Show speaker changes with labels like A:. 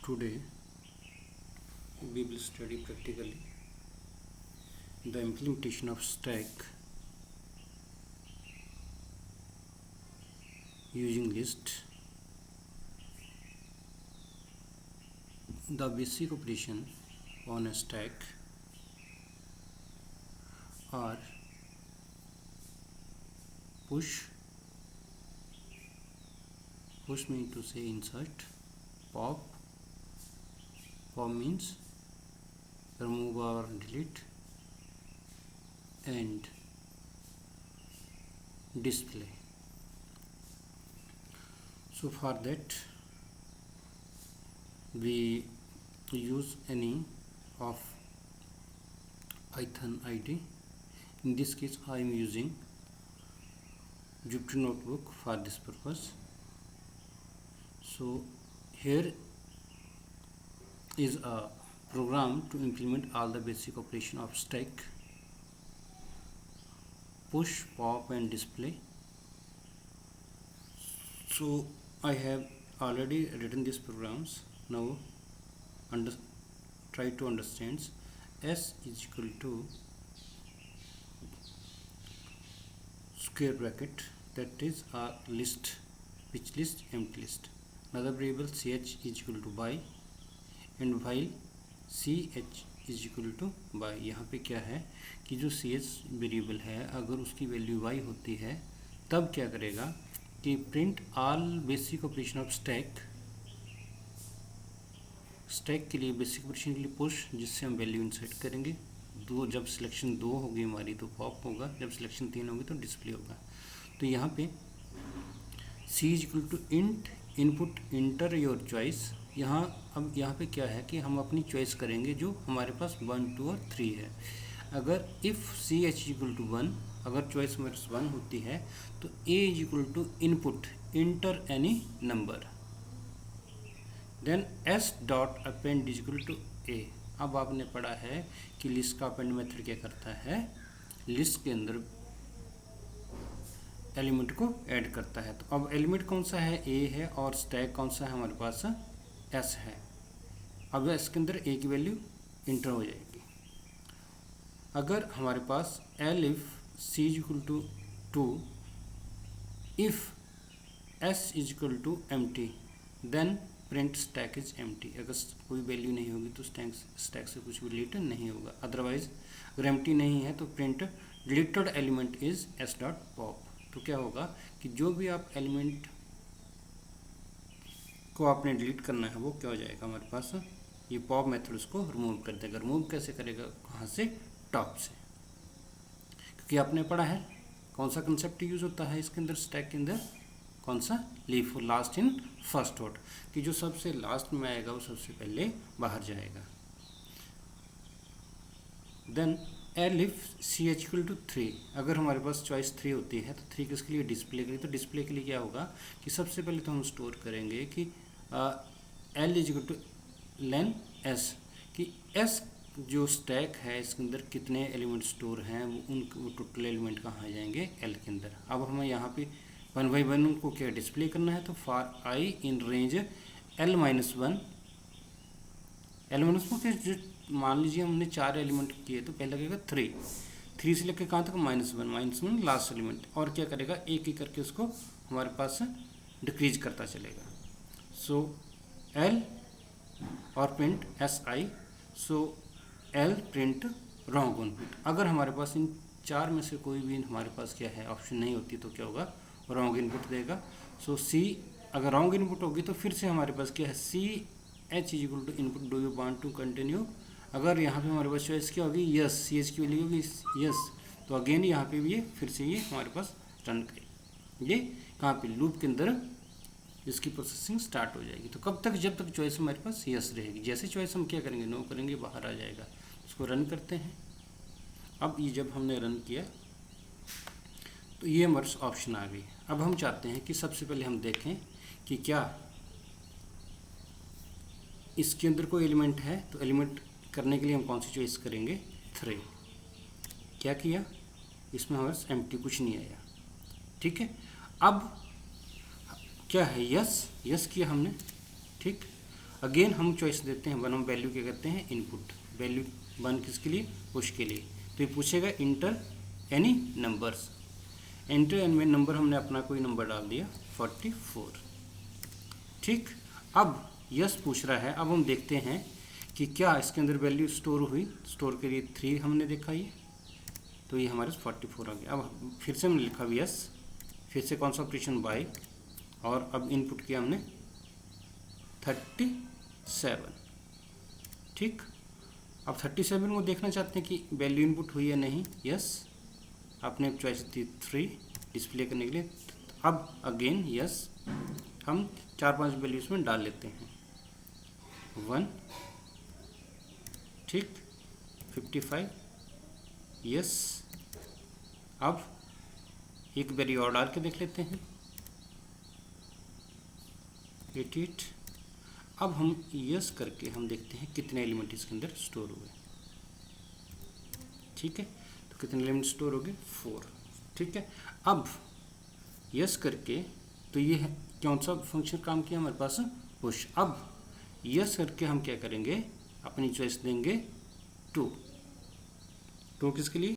A: Today we will study practically the implementation of stack using list. The basic operation on a stack are push means to say insert, pop means remove or delete, and display. So for that we use any of Python IDE. In this case I am using Jupyter Notebook for this purpose. So here is a program to implement all the basic operation of stack, push, pop and display. So I have already written these programs. Now try to understand. S is equal to square bracket, that is a list. Which list? Empty list. Another variable ch is equal to by, and while ch is equal to by. यहाँ पे क्या है कि जो ch variable है अगर उसकी value y होती है तब क्या करेगा कि print all basic operation of stack के लिए बेसिक ऑपरेशन के लिए पुश, जिससे हम वैल्यू इंसर्ट करेंगे। दो जब सिलेक्शन 2 होगी हमारी तो पॉप होगा, जब सिलेक्शन 3 होगी तो डिस्प्ले होगा। तो यहाँ पे c is equal to int input enter your choice. अब यहाँ पे क्या है कि हम अपनी चॉइस करेंगे जो हमारे पास 1, 2 और 3 है। अगर if ch is equal to 1, अगर चॉइस हमारे पास 1 होती है तो a is equal to input enter any number, then s dot append is equal to a। अब आपने पढ़ा है कि लिस्ट का अपेंड मेथड क्या करता है, लिस्ट के अंदर एलिमेंट को ऐड करता है। तो अब एलिमेंट कौन सा है, a है, और स्टैक कौन सा है हमारे पास, s है। अब s के अंदर a की वैल्यू इंटर हो जाएगी। अगर हमारे पास else if c is equal to 2, if s is equal to empty, then print stack is empty. अगर कोई वैल्यू नहीं होगी तो स्टैक से कुछ भी डिलीट नहीं होगा। अदरवाइज अगर एम्प्टी नहीं है तो print deleted element is s dot pop. तो क्या होगा कि जो भी आप एलिमेंट को आपने डिलीट करना है वो क्या हो जाएगा हमारे पास, ये पॉप मेथड उसको रिमूव कर देगा। रिमूव कैसे करेगा, कहाँ से, टॉप से, क्योंकि आपने पढ़ा है कौन सा कंसेप्ट यूज होता है इसके अंदर, स्टैक के अंदर कौन सा, leaf last in first out, कि जो सबसे लास्ट में आएगा वो सबसे पहले बाहर जाएगा। Then elif C H equal to 3, अगर हमारे पास चॉइस 3 होती है तो 3 किसके लिए, डिस्प्ले के लिए। तो डिस्प्ले के लिए क्या होगा कि सबसे पहले तो हम स्टोर करेंगे कि L is equal two lane S, कि एस जो स्टैक है इसके अंदर कितने एलिमेंट स्टोर हैं वो टोटल एलिमेंट कहाँ आ जाएंगे, एल के अंदर। अब हमें यहाँ पे 1 by 1 उनको क्या डिस्प्ले करना है, तो for I in range L -1, L -1 के जो मान लीजिए हमने 4 एलिमेंट किए तो पहले लगेगा 3 से लेकर कहाँ तक, -1 लास्ट एलिमेंट, और क्या करेगा एक एक करके उसको हमारे पास डिक्रीज करता चलेगा। सो L और प्रिंट SI, सो L प्रिंट रॉन्ग इनपुट। अगर हमारे पास इन 4 में से कोई भी हमारे पास क्या है ऑप्शन नहीं होती तो क्या होगा, रॉन्ग इनपुट देगा। सो C अगर रॉन्ग इनपुट होगी तो फिर से हमारे पास क्या है, CH is equal to input, do you want to continue. अगर यहाँ पे हमारे पास चॉइस क्या होगी, यस, CH की वैल्यू होगी यस, तो अगेन यहाँ पे भी ये फिर से ये हमारे पास रन करेगी। ये कहाँ पे, लूप के अंदर इसकी प्रोसेसिंग स्टार्ट हो जाएगी। तो कब तक, जब तक चॉइस हमारे पास यस रहेगी। जैसे चॉइस हम क्या करेंगे, नो करेंगे, बाहर आ जाएगा। इसको रन करते हैं। अब ये जब हमने रन किया तो ये हमारे ऑप्शन आ गई। अब हम चाहते हैं कि सबसे पहले हम देखें कि क्या इसके अंदर कोई एलिमेंट है। तो एलिमेंट करने के लिए हम कौन सी चॉइस करेंगे, 3। क्या किया, इसमें हमारे एम्प्टी कुछ नहीं आया, ठीक है। अब क्या है, यस किया हमने, ठीक। अगेन हम चॉइस देते हैं 1, हम वैल्यू क्या करते हैं इनपुट, वैल्यू 1 किसके लिए, पुश के लिए। तो ये पूछेगा inter any numbers, enter any number, हमने अपना कोई नंबर डाल दिया 44। ठीक, अब यस पूछ रहा है। अब हम देखते हैं कि क्या इसके अंदर वैल्यू स्टोर हुई। स्टोर के लिए 3 हमने देखा ये, तो ये हमारे 44 आ गया। अब फिर से हमने लिखा यस, फिर से कौन सा ऑपरेशन बाय, और अब इनपुट किया हमने 37। ठीक, अब 37 को देखना चाहते हैं कि वैल्यू इनपुट हुई या नहीं। यस, आपने चॉइस दी 3 डिस्प्ले करने के लिए। अब अगेन यस, हम 4-5 वैल्यूज में डाल लेते हैं 1, ठीक, 55, यस। अब एक वैल्यू और डाल के देख लेते हैं 88। अब हम यस करके हम देखते हैं कितने एलिमेंट इसके अंदर स्टोर हुए। ठीक है, तो कितने एलिमेंट स्टोर हो गए, 4। ठीक है, अब यस करके, तो ये है कौन सा फंक्शन काम किया हमारे पास, पुश। अब यस करके हम क्या करेंगे, अपनी चॉइस देंगे 2 किसके लिए,